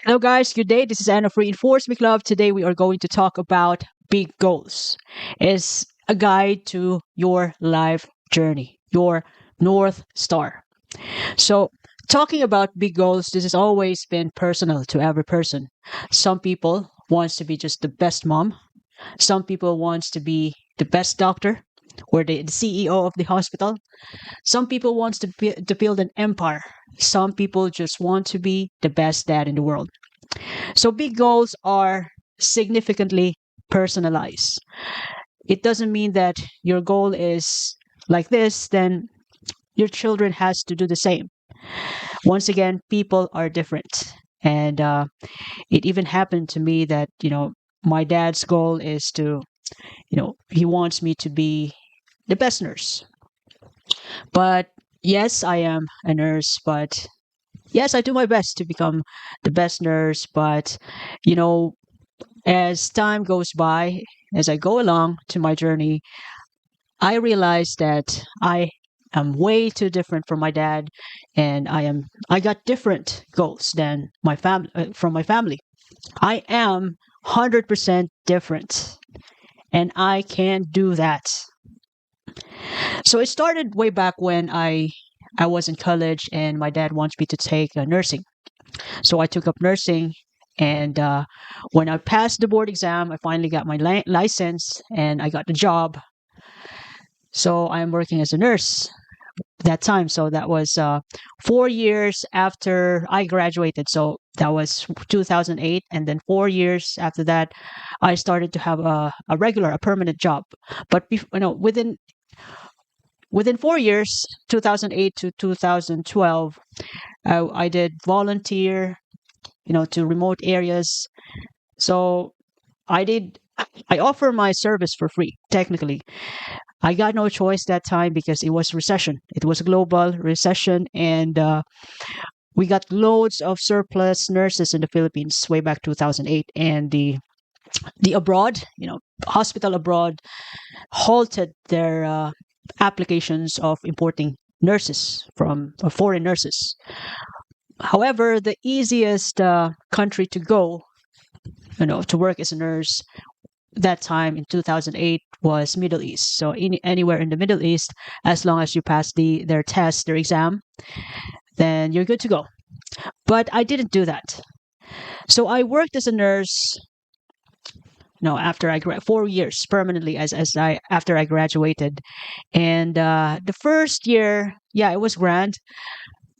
Hello, guys. Good day. This is Anna of Reinforcement Club. Today, we are going to talk about big goals. It's a guide to your life journey, your North Star. So, talking about big goals, this has always been personal to every person. Some people wants to be just the best mom. Some people wants to be the best doctor or the CEO of the hospital. Some people wants to build an empire. Some people just want to be the best dad in the world. So big goals are significantly personalized. It doesn't mean that your goal is like this, then your children has to do the same. Once again, people are different. And it even happened to me that, my dad's goal is to, he wants me to be the best nurse. But yes, I am a nurse, but yes, I do my best to become the best nurse. But, you know, as time goes by, as I go along to my journey, I realize that I am way too different from my dad, and I got different goals than my family from my family. I am 100% different, and I can do that. So it started way back when I was in college, and my dad wants me to take nursing. So I took up nursing, and when I passed the board exam, I finally got my license and I got the job. So I'm working as a nurse that time. So that was 4 years after I graduated. So that was 2008, and then 4 years after that, I started to have a permanent job. But within 4 years, 2008 to 2012, I did volunteer, to remote areas. So I did. I offer my service for free. Technically, I got no choice that time because it was recession. It was a global recession, and we got loads of surplus nurses in the Philippines way back 2008, and the abroad, hospital abroad halted their applications of importing nurses from foreign nurses. However, the easiest country to go, to work as a nurse that time in 2008 was Middle East. So anywhere in the Middle East, as long as you pass their test, their exam, then you're good to go. But I didn't do that. So I worked as a nurse. No, after 4 years permanently as I after I graduated, and the first year, yeah, it was grand.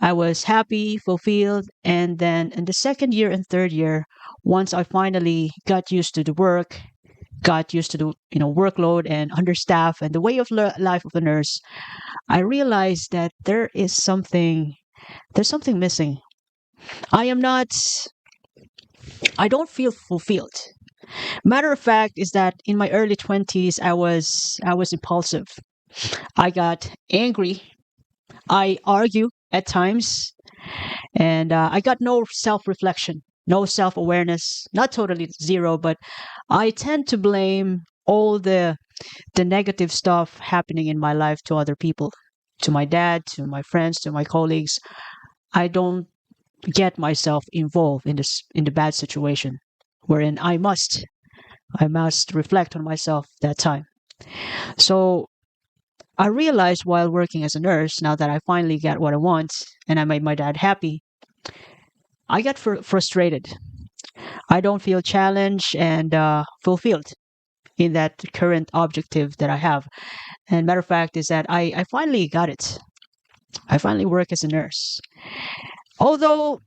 I was happy, fulfilled, and then in the second year and third year, once I finally got used to the work, got used to the workload and understaff and the way of life of the nurse, I realized that there's something missing. I am not. I don't feel fulfilled. Matter of fact is that in my early 20s, I was impulsive. I got angry. I argue at times, and I got no self-reflection, no self-awareness. Not totally zero, but I tend to blame all the negative stuff happening in my life to other people, to my dad, to my friends, to my colleagues. I don't get myself involved in the bad situation, wherein I must reflect on myself that time. So I realized while working as a nurse, now that I finally got what I want and I made my dad happy, I got frustrated. I don't feel challenged and fulfilled in that current objective that I have. And matter of fact is that I finally got it. I finally work as a nurse. Although,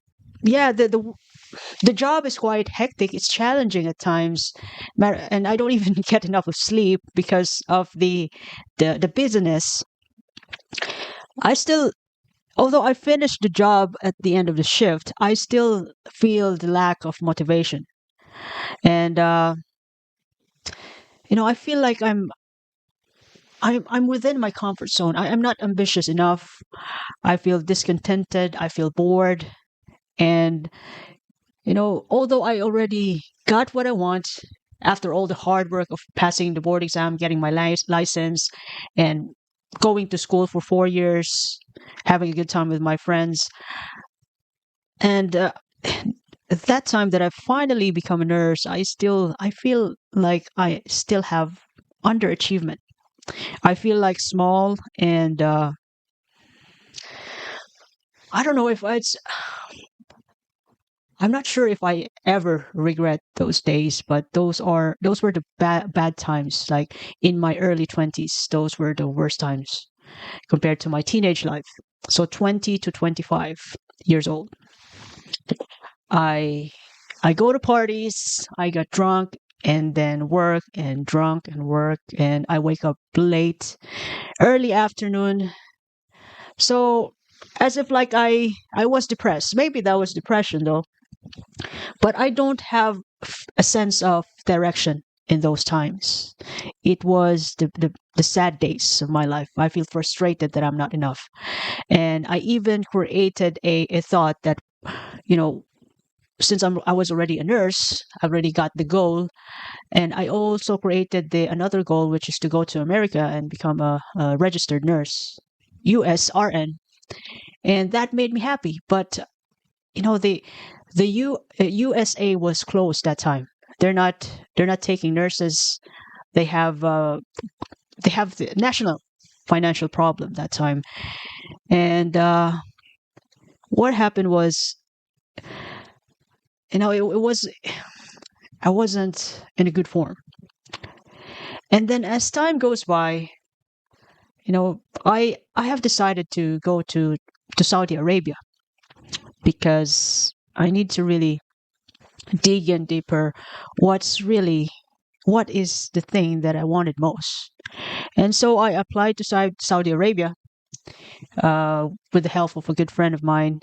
yeah, the job is quite hectic. It's challenging at times, and I don't even get enough of sleep because of the busyness. I still, although I finished the job at the end of the shift, I still feel the lack of motivation, and I feel like I'm within my comfort zone. I'm not ambitious enough. I feel discontented. I feel bored, and although I already got what I want after all the hard work of passing the board exam, getting my license, and going to school for 4 years, having a good time with my friends, And at that time that I finally become a nurse, I feel like I still have underachievement. I feel like small, and I don't know if it's. I'm not sure if I ever regret those days, but those were the bad times. Like in my early 20s, those were the worst times compared to my teenage life. So 20 to 25 years old. I I go to parties, I got drunk and then work and drunk and work, and I wake up late, early afternoon. So as if like I was depressed. Maybe that was depression though, but I don't have a sense of direction in those times. It was the sad days of my life. I feel frustrated that I'm not enough. And I even created a thought that, you know, since I was already a nurse, I already got the goal, and I also created the another goal, which is to go to America and become a registered nurse, USRN, and that made me happy. But the USA was closed that time. They're not taking nurses. They have they have the national financial problem that time, and what happened was, it was I wasn't in a good form. And then as time goes by, I have decided to go to Saudi Arabia because I need to really dig in deeper what is the thing that I wanted most. And so I applied to Saudi Arabia with the help of a good friend of mine.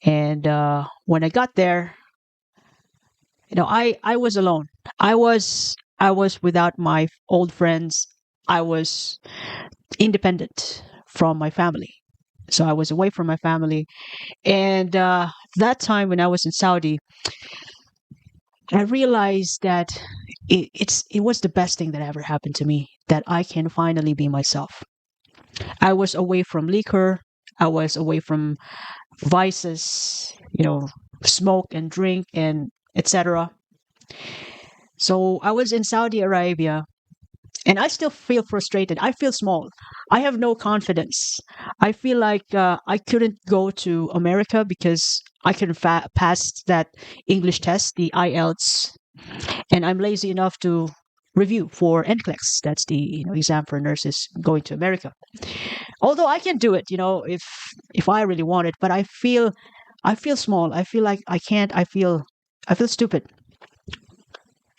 And when I got there, I was alone. I was without my old friends. I was independent from my family. So I was away from my family. And that time when I was in Saudi, I realized that it was the best thing that ever happened to me, that I can finally be myself. I was away from liquor. I was away from vices, smoke and drink and etc. So I was in Saudi Arabia, and I still feel frustrated. I feel small. I have no confidence. I feel like I couldn't go to America because I couldn't pass that English test, the IELTS, and I'm lazy enough to review for NCLEX. That's the exam for nurses going to America. Although I can do it, if I really want it, but I feel small. I feel like I can't. I feel stupid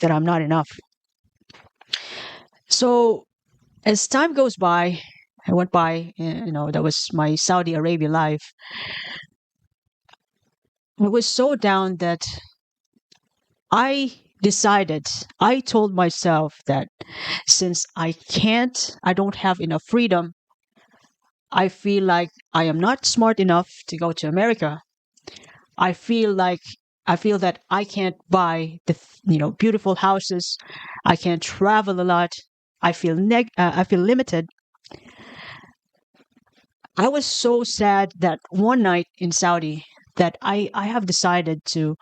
that I'm not enough. So as time goes by, I went by, that was my Saudi Arabia life. I was so down that I decided, I told myself that since I don't have enough freedom, I feel like I am not smart enough to go to America. I feel like I feel that I can't buy the beautiful houses. I can't travel a lot. I feel limited. I was so sad that one night in Saudi that I have decided to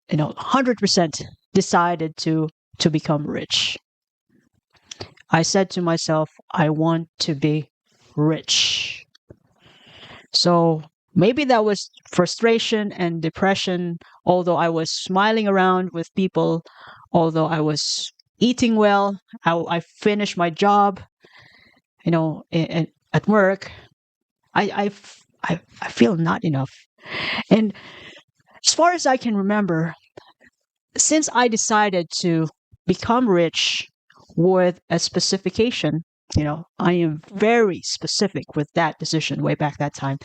100% decided to become rich. I said to myself, I want to be rich. So maybe that was frustration and depression, although I was smiling around with people, although I was eating well, I finished my job, at work. I feel not enough. And as far as I can remember, since I decided to become rich with a specification, I am very specific with that decision way back that time,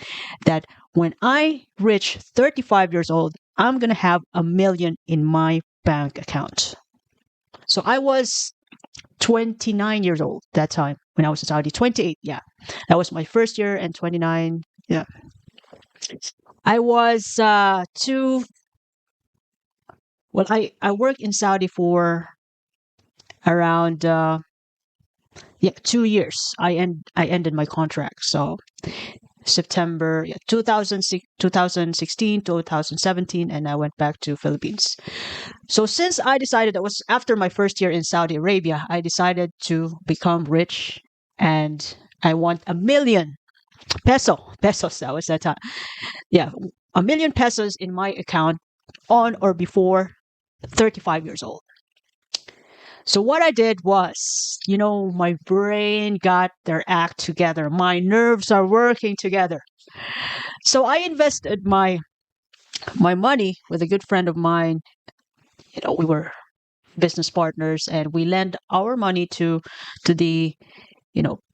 that when I reach 35 years old, I'm going to have 1 million in my bank account. So I was 29 years old that time when I was in Saudi. 28, yeah. That was my first year, and 29, yeah. I was I worked in Saudi for around 2 years. I ended my contract. So September, yeah, 2006, 2016, 2017, and I went back to Philippines. So since I decided, that was after my first year in Saudi Arabia, I decided to become rich, and I want 1 million pesos. That was that time. Yeah, 1 million pesos in my account on or before 35 years old. So what I did was, my brain got their act together. My nerves are working together. So I invested my money with a good friend of mine. We were business partners, and we lend our money to the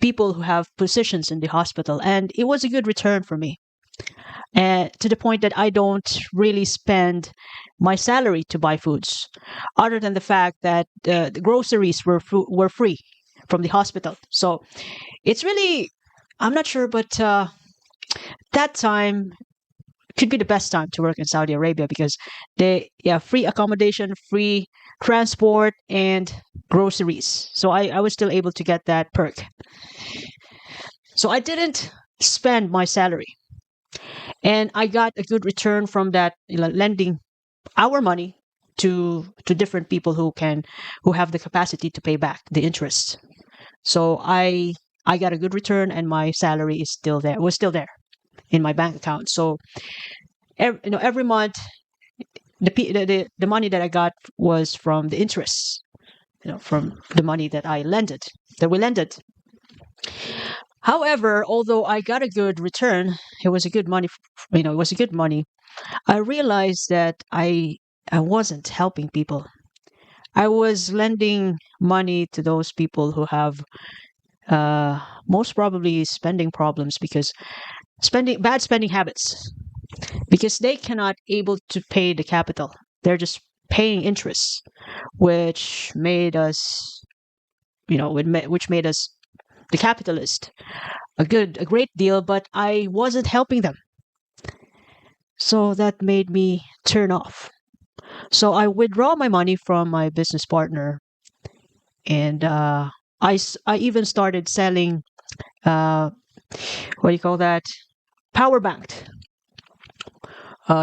people who have positions in the hospital, and it was a good return for me. And to the point that I don't really spend my salary to buy foods, other than the fact that the groceries were free from the hospital. So it's really, I'm not sure, but that time could be the best time to work in Saudi Arabia, because free accommodation, free transport, and groceries. So I was still able to get that perk. So I didn't spend my salary, and I got a good return from that, lending our money to different people who have the capacity to pay back the interest. So I got a good return, and my salary is still there. Was still there in my bank account. So every month the money that I got was from the interest, from the money that we lended. However, although I got a good return, it was a good money. It was a good money. I realized that I wasn't helping people. I was lending money to those people who have most probably spending problems, because bad spending habits, because they cannot able to pay the capital. They're just paying interest, which made us, which made us the capitalist a great deal, but I wasn't helping them. So that made me turn off. So I withdraw my money from my business partner, and I even started selling, uh, what do you call that? Power bank,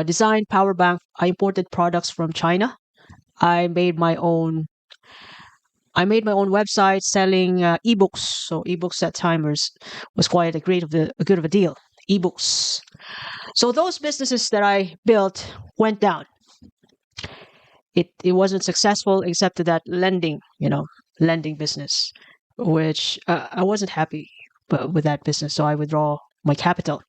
designed power bank. I imported products from China. I made my own. I made my own website selling ebooks. So ebooks that time was quite a good of a deal. Ebooks. So those businesses that I built went down. It wasn't successful, except to that lending business, which I wasn't happy with that business. So I withdraw my capital.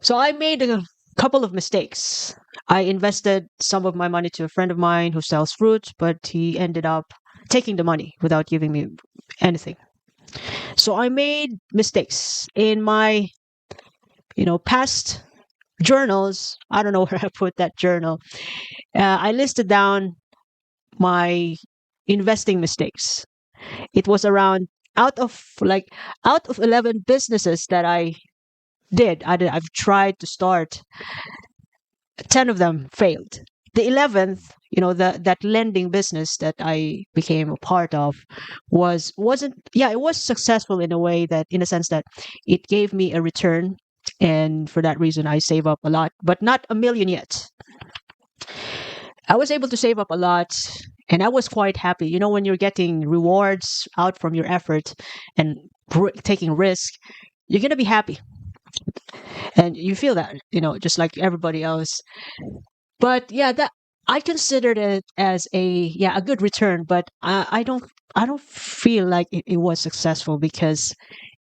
So I made a couple of mistakes. I invested some of my money to a friend of mine who sells fruits, but he ended up taking the money without giving me anything. So I made mistakes in my, past journals. I don't know where I put that journal. I listed down my investing mistakes. It was around out of out of 11 businesses that I've tried to start. 10 of them failed. The 11th, that lending business that I became a part of wasn't yeah, it was successful in a way, that in a sense that it gave me a return, and for that reason I save up a lot, but not 1 million yet. I was able to save up a lot, and I was quite happy. When you're getting rewards out from your effort and taking risk, you're going to be happy. And you feel that, just like everybody else. But yeah, that I considered it as a good return, but I don't feel like it was successful, because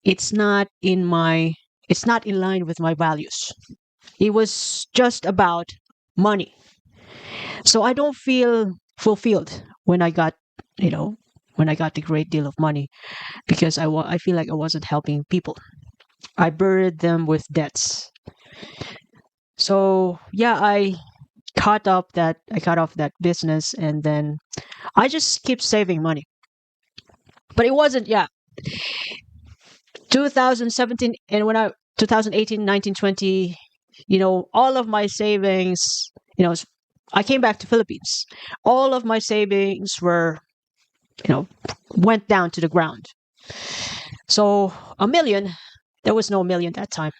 it's not it's not in line with my values. It was just about money. So I don't feel fulfilled when I got, when I got the great deal of money, because I feel like I wasn't helping people. I buried them with debts. So yeah, I cut off that business, and then I just keep saving money. But it wasn't, yeah, 2017, and when I 2018, 19, 20, all of my savings, I came back to Philippines. All of my savings you know, went down to the ground. So 1 million There was no million that time.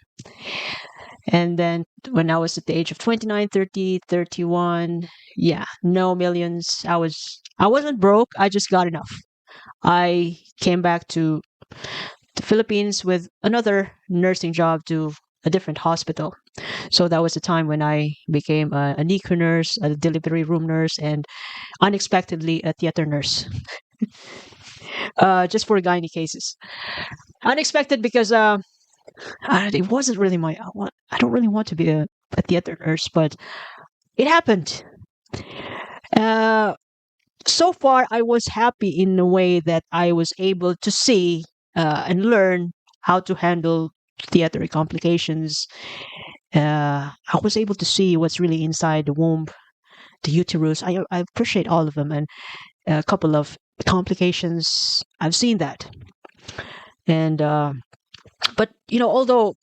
And then when I was at the age of 29, 30, 31, yeah, no millions. I wasn't broke. I just got enough. I came back to the Philippines with another nursing job to a different hospital. So that was the time when I became a NICU nurse, a delivery room nurse, and unexpectedly a theater nurse, just for gynae cases. Unexpected because it wasn't really I don't really want to be a theater nurse, but it happened. Uh, so far, I was happy in a way that I was able to see and learn how to handle theater complications. I was able to see what's really inside the womb, the uterus. I appreciate all of them, and a couple of complications. I've seen that, and but although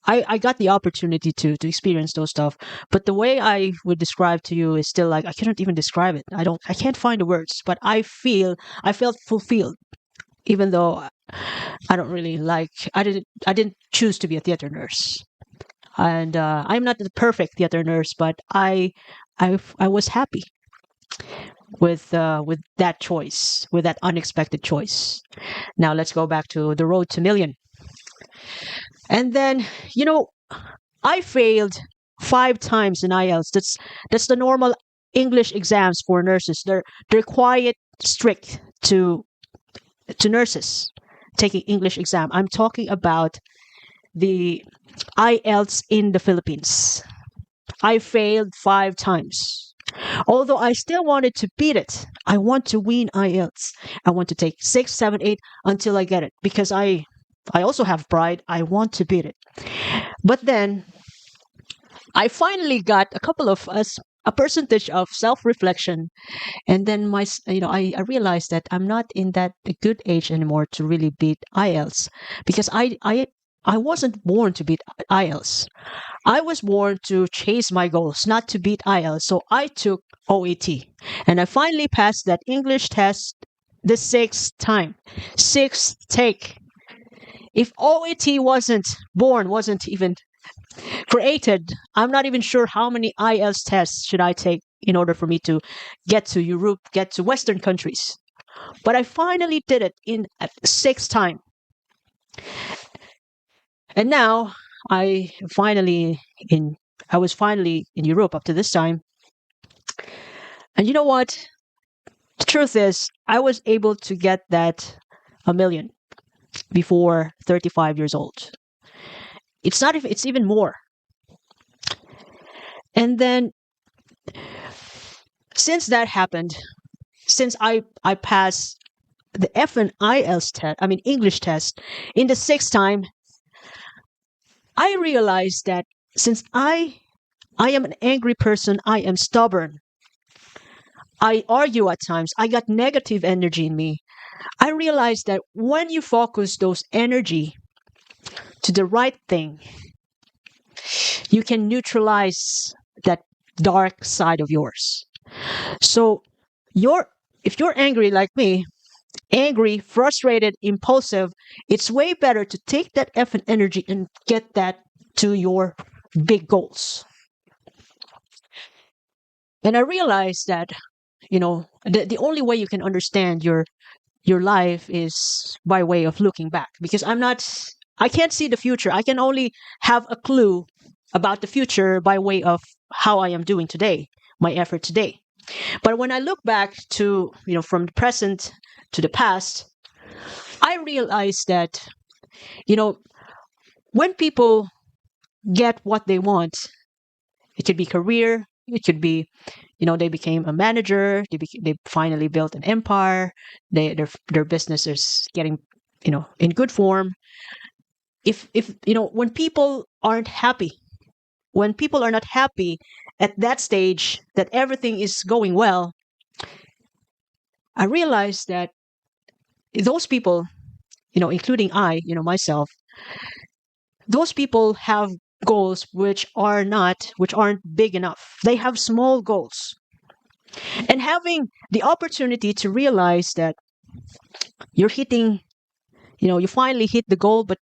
I got the opportunity to experience those stuff, but the way I would describe to you is still like I cannot even describe it. I can't find the words, but I felt fulfilled, even though I don't really like I didn't choose to be a theater nurse, and I'm not the perfect theater nurse, but I was happy with that choice, with that unexpected choice. Now let's go back to the road to million, and then you know I failed 5 times in IELTS. That's the normal English exams for nurses. They're quite strict to nurses taking English exam. I'm talking about the IELTS in the Philippines. I failed 5 times. Although I still wanted to beat it. I want to win IELTS. I want to take 6, 7, 8 until I get it because I also have pride. I want to beat it. But then I finally got a couple of us a percentage of self-reflection, and then I realized that I'm not in that good age anymore to really beat IELTS because I wasn't born to beat IELTS. I was born to chase my goals, not to beat IELTS. So I took OET, and I finally passed that English test the 6th time, 6th take. If OET wasn't even created, I'm not even sure how many IELTS tests should I take in order for me to get to Europe, get to Western countries. But I finally did it in a 6th time. And now I finally in I was finally in Europe up to this time. And you know what? The truth is, I was able to get that a million before 35 years old. It's not if it's even more. And then since that happened, since I passed the F and IELTS test, I mean English test, in the 6th time, I realized that since I am an angry person, I am stubborn. I argue at times. I got negative energy in me. I realized that when you focus those energy to the right thing, you can neutralize that dark side of yours. So if you're angry like me, angry, frustrated, impulsive, it's way better to take that effort energy and get that to your big goals. And I realized that, the only way you can understand your life is by way of looking back because I can't see the future. I can only have a clue about the future by way of how I am doing today, my effort today. But when I look back to, from the present to the past, I realize that, when people get what they want, it could be career, it could be, they became a manager, they finally built an empire, their business is getting, in good form. If when people aren't happy, when people are not happy at that stage that everything is going well, I realize that those people, including myself, those people have goals which aren't big enough. They have small goals. And having the opportunity to realize that you're hitting, you finally hit the goal, but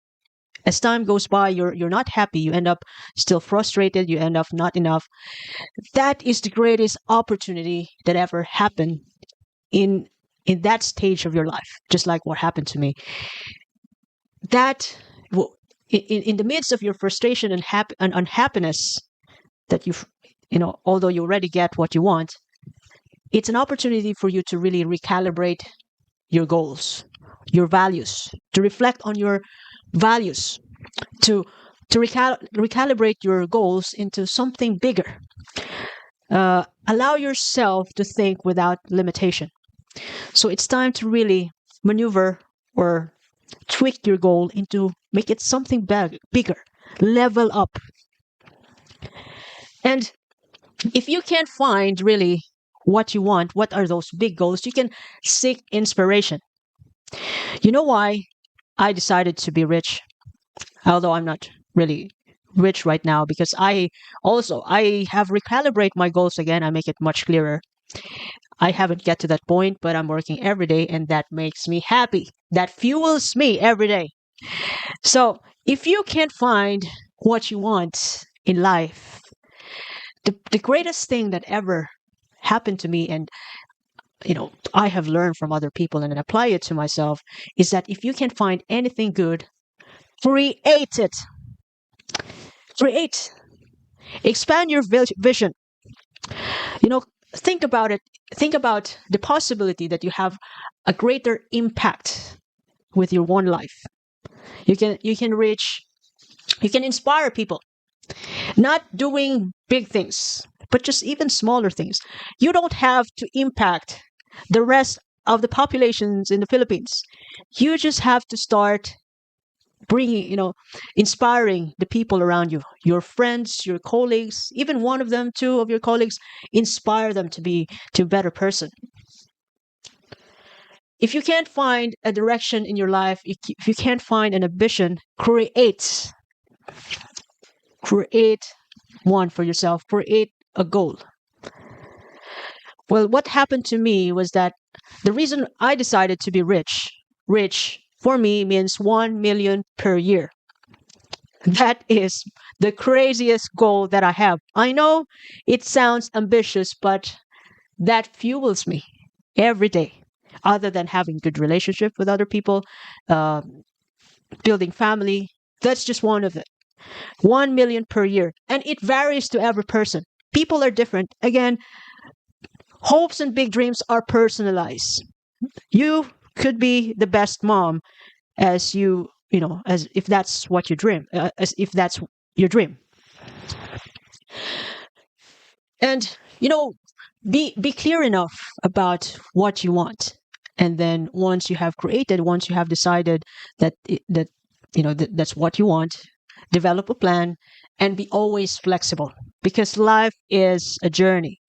As time goes by, you're not happy. You end up still frustrated. You end up not enough. That is the greatest opportunity that ever happened in in that stage of your life. Just like what happened to me. That in the midst of your frustration and unhappiness, that although you already get what you want, it's an opportunity for you to really recalibrate your goals, your values, to reflect on your values, to recalibrate your goals into something bigger. Allow yourself to think without limitation. So it's time to really maneuver or tweak your goal into make it something bigger, level up. And if you can't find really what you want, what are those big goals, you can seek inspiration. You know why I decided to be rich, although I'm not really rich right now, because I have recalibrate my goals again. I make it much clearer. I haven't get to that point, but I'm working every day, and that makes me happy. That fuels me every day. So if you can't find what you want in life, the greatest thing that ever happened to me, and I have learned from other people and then apply it to myself, is that if you can find anything good, create it. Create. Expand your vision. You know, think about it. Think about the possibility that you have a greater impact with your one life. You can inspire people, not doing big things, but just even smaller things. You don't have to impact the rest of the populations in the Philippines. You just have to start bringing, inspiring the people around you, your friends, your colleagues, even one of them, two of your colleagues, inspire them to a better person. If you can't find a direction in your life, if you can't find an ambition, create one for yourself, create a goal. Well, what happened to me was that the reason I decided to be rich for me means 1 million per year. That is the craziest goal that I have. I know it sounds ambitious, but that fuels me every day. Other than having good relationship with other people, uh, building family, that's just one of it. 1 million per year, and it varies to every person. People are different. Again, hopes and big dreams are personalized. You could be the best mom as as if that's what you dream, as if that's your dream. And be clear enough about what you want. And then once you have decided that's what you want, develop a plan and be always flexible, because life is a journey.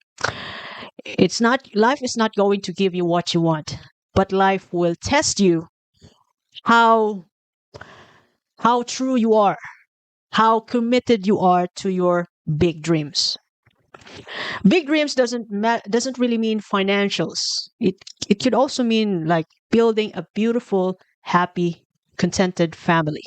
It's not Life is not going to give you what you want, but life will test you how true you are, how committed you are to your big dreams. Big dreams doesn't really mean financials. It could also mean like building a beautiful, happy, contented family.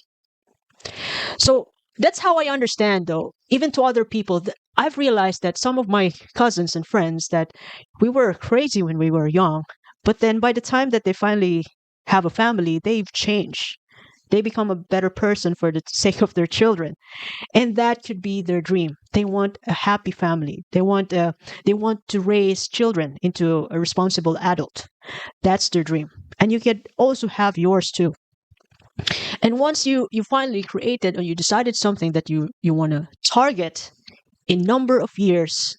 So that's how I understand, though, even to other people. I've realized that some of my cousins and friends, that we were crazy when we were young, but then by the time that they finally have a family, they've changed. They become a better person for the sake of their children, and that could be their dream. They want a happy family. They want to raise children into a responsible adult. That's their dream, and you can also have yours too. And once you finally created or you decided something that you want to target in number of years,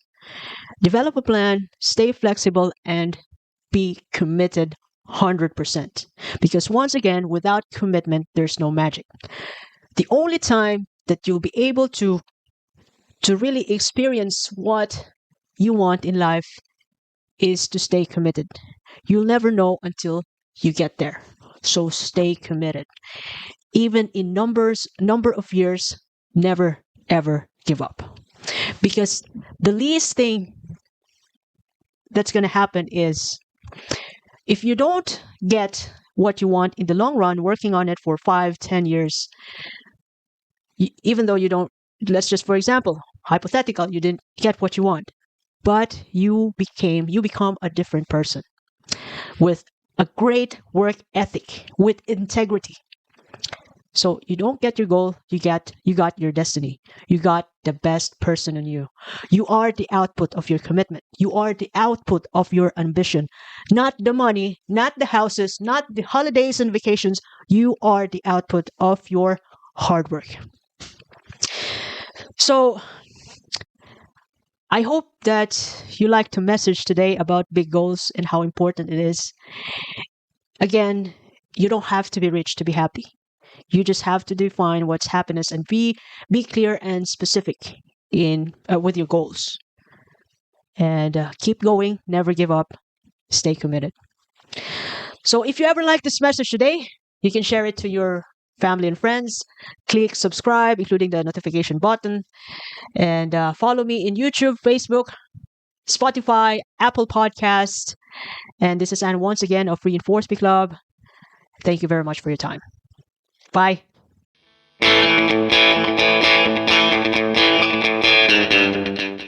develop a plan, stay flexible, and be committed 100%. Because once again, without commitment, there's no magic. The only time that you'll be able to really experience what you want in life is to stay committed. You'll never know until you get there. So stay committed. Even in number of years, never ever give up. Because the least thing that's going to happen is, if you don't get what you want in the long run, working on it for 5, 10 years, even though you don't, let's just, for example, hypothetical, you didn't get what you want, but you become a different person with a great work ethic, with integrity. So you don't get your goal, you got your destiny. You got the best person in you. You are the output of your commitment. You are the output of your ambition. Not the money, not the houses, not the holidays and vacations. You are the output of your hard work. So I hope that you liked the message today about big goals and how important it is. Again, you don't have to be rich to be happy. You just have to define what's happiness and be clear and specific in with your goals. And keep going, never give up, stay committed. So if you ever like this message today, you can share it to your family and friends. Click subscribe, including the notification button, and follow me in YouTube, Facebook, Spotify, Apple Podcast. And this is Anne once again of Reinforce Me Club. Thank you very much for your time. Bye.